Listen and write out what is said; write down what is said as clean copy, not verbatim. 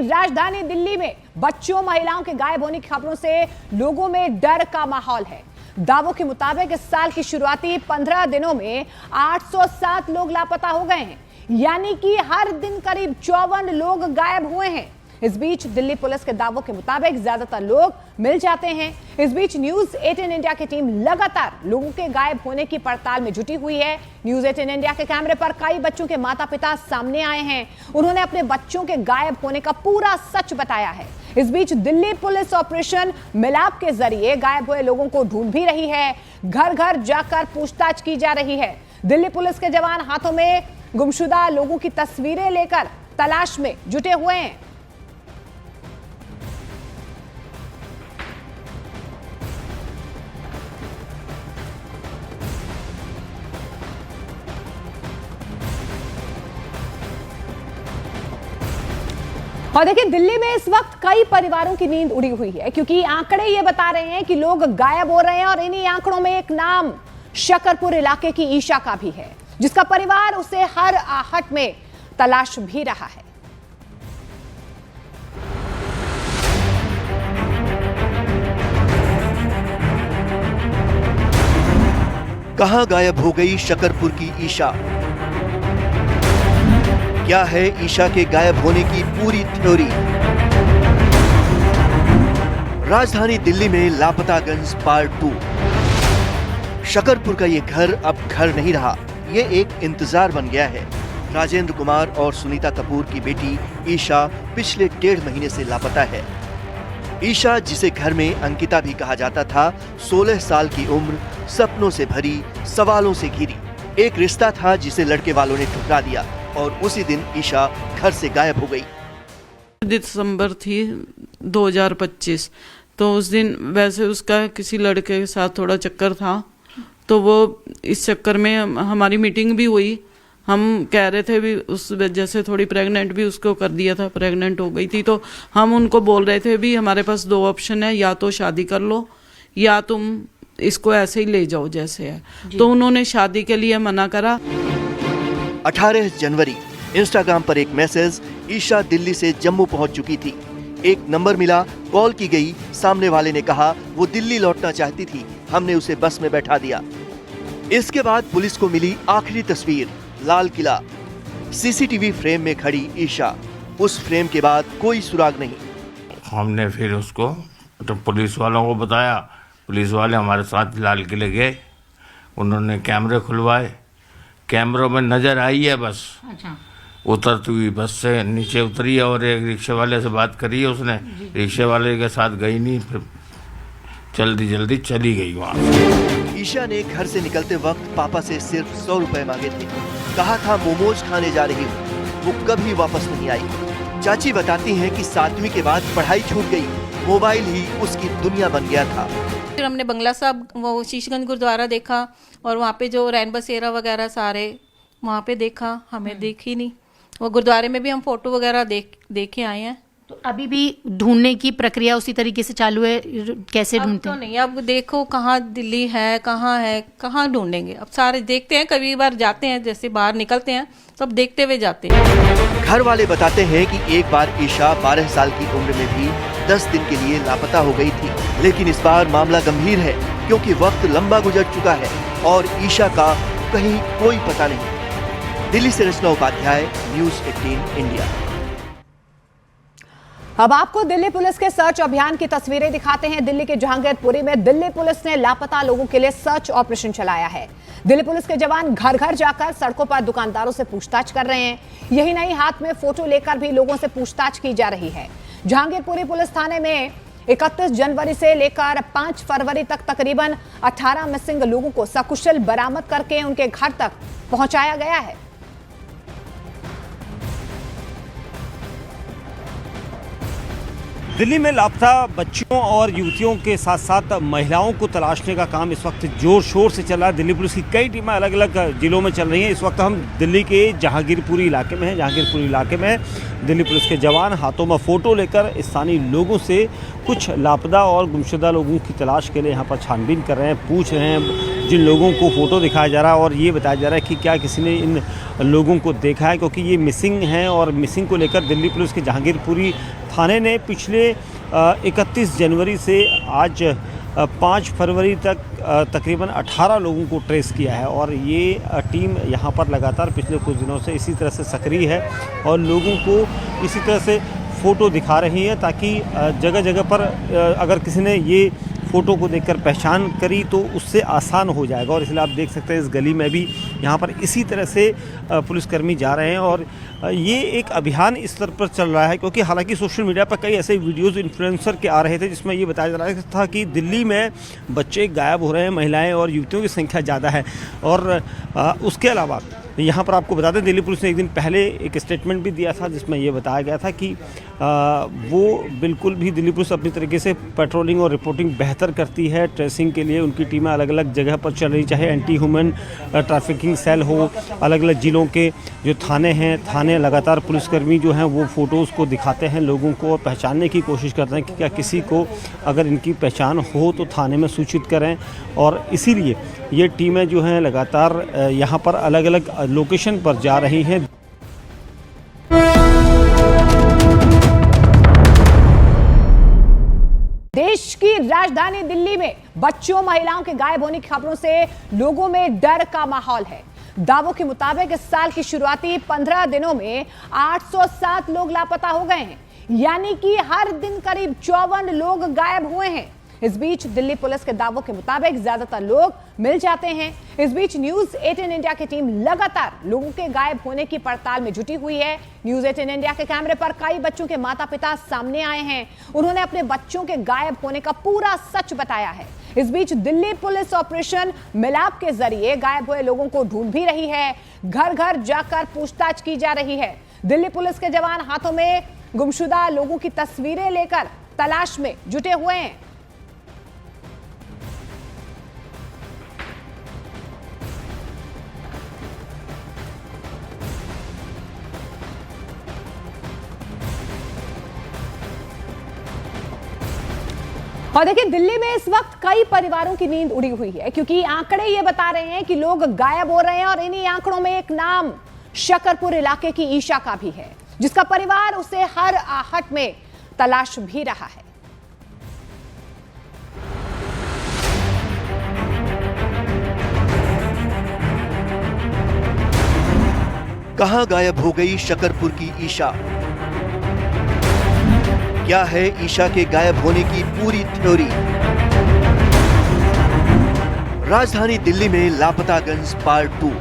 राजधानी दिल्ली में बच्चों महिलाओं के गायब होने की खबरों से लोगों में डर का माहौल है। दावों के मुताबिक इस साल की शुरुआती 15 दिनों में 807 लोग लापता हो गए हैं, यानी कि हर दिन करीब 54 लोग गायब हुए हैं। इस बीच दिल्ली पुलिस के दावों के मुताबिक ज्यादातर लोग मिल जाते हैं। इस बीच न्यूज 18 इंडिया की टीम लगातार लोगों के गायब होने की पड़ताल में जुटी हुई है। न्यूज 18 इंडिया के कैमरे पर कई बच्चों के माता पिता सामने आए हैं। उन्होंने अपने बच्चों के गायब होने का पूरा सच बताया है। इस बीच दिल्ली पुलिस ऑपरेशन मिलाप के जरिए गायब हुए लोगों को ढूंढ भी रही है। घर घर जाकर पूछताछ की जा रही है। दिल्ली पुलिस के जवान हाथों में गुमशुदा लोगों की तस्वीरें लेकर तलाश में जुटे हुए हैं। और देखिए, दिल्ली में इस वक्त कई परिवारों की नींद उड़ी हुई है, क्योंकि आंकड़े ये बता रहे हैं कि लोग गायब हो रहे हैं। और इन्हीं आंकड़ों में एक नाम शकरपुर इलाके की ईशा का भी है, जिसका परिवार उसे हर आहट में तलाश भी रहा है। कहां गायब हो गई शकरपुर की ईशा? क्या है ईशा के गायब होने की पूरी थ्योरी? राजधानी दिल्ली में लापतागंज पार्ट 2। शकरपुर का ये घर अब घर नहीं रहा, ये एक इंतजार बन गया है। राजेंद्र कुमार और सुनीता कपूर की बेटी ईशा पिछले 1.5 महीने से लापता है। ईशा, जिसे घर में अंकिता भी कहा जाता था, 16 साल की उम्र, सपनों से भरी, सवालों से घिरी। एक रिश्ता था जिसे लड़के वालों ने ठुकरा दिया और उसी दिन ईशा घर से गायब हो गई। दिसंबर थी 2025, तो उस दिन वैसे उसका किसी लड़के के साथ थोड़ा चक्कर था, तो वो इस चक्कर में हमारी मीटिंग भी हुई। हम कह रहे थे भी उस वजह से थोड़ी प्रेग्नेंट भी उसको कर दिया था, प्रेग्नेंट हो गई थी। तो हम उनको बोल रहे थे भी हमारे पास 2 ऑप्शन है, या तो शादी कर लो या तुम इसको ऐसे ही ले जाओ जैसे है। तो उन्होंने शादी के लिए मना करा। 18 जनवरी इंस्टाग्राम पर एक मैसेज, ईशा दिल्ली से जम्मू पहुंच चुकी थी। एक नंबर मिला, कॉल की गई, सामने वाले ने कहा वो दिल्ली लौटना चाहती थी, हमने उसे बस में बैठा दिया। इसके बाद पुलिस को मिली आखिरी तस्वीर, लाल किला, सीसीटीवी फ्रेम में खड़ी ईशा। उस फ्रेम के बाद कोई सुराग नहीं। हमने फिर उसको तो पुलिस वालों को बताया। पुलिस वाले हमारे साथ लाल किले गए, उन्होंने कैमरे खुलवाए। कैमरों में नजर आई है बस। अच्छा। उतरती हुई बस से नीचे उतरी और एक रिक्शे वाले से बात करी है उसने, रिक्शे वाले के साथ गई नहीं, फिर जल्दी जल्दी चली गई वहाँ। ईशा ने घर से निकलते वक्त पापा से सिर्फ 100 रुपए मांगे थे। कहा था मोमोज खाने जा रही हूँ। वो कभी वापस नहीं आई। चाची बताती हैं कि 7वीं के बाद पढ़ाई छूट गई, मोबाइल ही उसकी दुनिया बन गया था। फिर हमने बंगला साहब, वो शीशगंज गुरुद्वारा देखा, और वहाँ पे जो रैन बसेरा वगैरह सारे वहाँ पे देखा, हमें देखी नहीं। वो गुरुद्वारे में भी हम फोटो वगैरह देखे आए हैं। तो अभी भी ढूंढने की प्रक्रिया उसी तरीके से चालू है? कैसे ढूंढते हैं? तो नहीं, अब देखो कहाँ दिल्ली है, कहाँ ढूंढेंगे। अब सारे देखते हैं, कभी बार जाते हैं, जैसे बाहर निकलते हैं सब देखते हुए जाते हैं। घर वाले बताते हैं कि एक बार ईशा 12 साल की उम्र में भी 10 दिन के लिए लापता हो गई थी, लेकिन इस बार मामला गंभीर है, क्योंकि वक्त लंबा गुजर चुका है और ईशा का कहीं कोई पता नहीं। दिल्ली से रचना उपाध्याय, न्यूज 18 इंडिया। अब आपको दिल्ली पुलिस के सर्च अभियान की तस्वीरें दिखाते हैं। दिल्ली के जहांगीरपुरी में दिल्ली पुलिस ने लापता लोगों के लिए सर्च ऑपरेशन चलाया है। दिल्ली पुलिस के जवान घर घर जाकर सड़कों पर दुकानदारों से पूछताछ कर रहे हैं। यही नहीं, हाथ में फोटो लेकर भी लोगों से पूछताछ की जा रही है। जहांगीरपुरी पुलिस थाने में 31 जनवरी से लेकर 5 फरवरी तक तकरीबन 18 मिसिंग लोगों को सकुशल बरामद करके उनके घर तक पहुंचाया गया है। दिल्ली में लापता बच्चियों और युवतियों के साथ साथ महिलाओं को तलाशने का काम इस वक्त जोर शोर से चल रहा है। दिल्ली पुलिस की कई टीमें अलग अलग जिलों में चल रही हैं। इस वक्त हम दिल्ली के जहांगीरपुरी इलाके में हैं। जहांगीरपुरी इलाके में दिल्ली पुलिस के जवान हाथों में फ़ोटो लेकर स्थानीय लोगों से कुछ लापता और गुमशुदा लोगों की तलाश के लिए यहाँ पर छानबीन कर रहे हैं, पूछ रहे हैं, जिन लोगों को फ़ोटो दिखाया जा रहा है और ये बताया जा रहा है कि क्या किसी ने इन लोगों को देखा है, क्योंकि ये मिसिंग हैं और मिसिंग को लेकर दिल्ली पुलिस के जहांगीरपुरी थाने ने पिछले 31 जनवरी से आज 5 फरवरी तक तकरीबन 18 लोगों को ट्रेस किया है और ये टीम यहाँ पर लगातार पिछले कुछ दिनों से इसी तरह से सक्रिय है और लोगों को इसी तरह से फ़ोटो दिखा रही है ताकि जगह जगह पर अगर किसी ने ये फ़ोटो को देखकर पहचान करी तो उससे आसान हो जाएगा। और इसलिए आप देख सकते हैं इस गली में भी यहाँ पर इसी तरह से पुलिसकर्मी जा रहे हैं और ये एक अभियान इस स्तर पर चल रहा है, क्योंकि हालांकि सोशल मीडिया पर कई ऐसे वीडियोस इन्फ्लुएंसर के आ रहे थे जिसमें ये बताया जा रहा था कि दिल्ली में बच्चे गायब हो रहे हैं, महिलाएं और युवतियों की संख्या ज़्यादा है। और उसके अलावा यहाँ पर आपको बता दें दिल्ली पुलिस ने एक दिन पहले एक स्टेटमेंट भी दिया था जिसमें ये बताया गया था कि वो बिल्कुल भी दिल्ली पुलिस अपनी तरीके से पेट्रोलिंग और रिपोर्टिंग बेहतर करती है। ट्रेसिंग के लिए उनकी टीमें अलग अलग जगह पर चल रही, चाहे एंटी ह्यूमन ट्रैफिकिंग सेल हो, अलग अलग ज़िलों के जो थाने हैं, थाने लगातार पुलिसकर्मी जो हैं वो फ़ोटोज़ को दिखाते हैं लोगों को और पहचानने की कोशिश करते हैं कि क्या किसी को अगर इनकी पहचान हो तो थाने में सूचित करें। और इसीलिए ये टीमें जो हैं लगातार यहाँ पर अलग अलग लोकेशन पर जा रही हैं। देश की राजधानी दिल्ली में बच्चों महिलाओं के गायब होने की खबरों से लोगों में डर का माहौल है। दावों के मुताबिक इस साल की शुरुआती 15 दिनों में 807 लोग लापता हो गए हैं, यानी कि हर दिन करीब 54 लोग गायब हुए हैं। इस बीच दिल्ली पुलिस के दावों के मुताबिक ज्यादातर लोग मिल जाते हैं। इस बीच न्यूज 18 इंडिया की टीम लगातार लोगों के गायब होने की पड़ताल में जुटी हुई है। न्यूज 18 इंडिया के कैमरे पर कई बच्चों के माता पिता सामने आए हैं। उन्होंने अपने बच्चों के गायब होने का पूरा सच बताया है। इस बीच दिल्ली पुलिस ऑपरेशन मिलाप के जरिए गायब हुए लोगों को ढूंढ भी रही है। घर घर जाकर पूछताछ की जा रही है। दिल्ली पुलिस के जवान हाथों में गुमशुदा लोगों की तस्वीरें लेकर तलाश में जुटे हुए हैं। और देखिए दिल्ली में इस वक्त कई परिवारों की नींद उड़ी हुई है, क्योंकि आंकड़े ये बता रहे हैं कि लोग गायब हो रहे हैं और इन्हीं आंकड़ों में एक नाम शकरपुर इलाके की ईशा का भी है, जिसका परिवार उसे हर आहट में तलाश भी रहा है। कहां गायब हो गई शकरपुर की ईशा? क्या है ईशा के गायब होने की पूरी थ्योरी? राजधानी दिल्ली में लापतागंज पार्ट 2।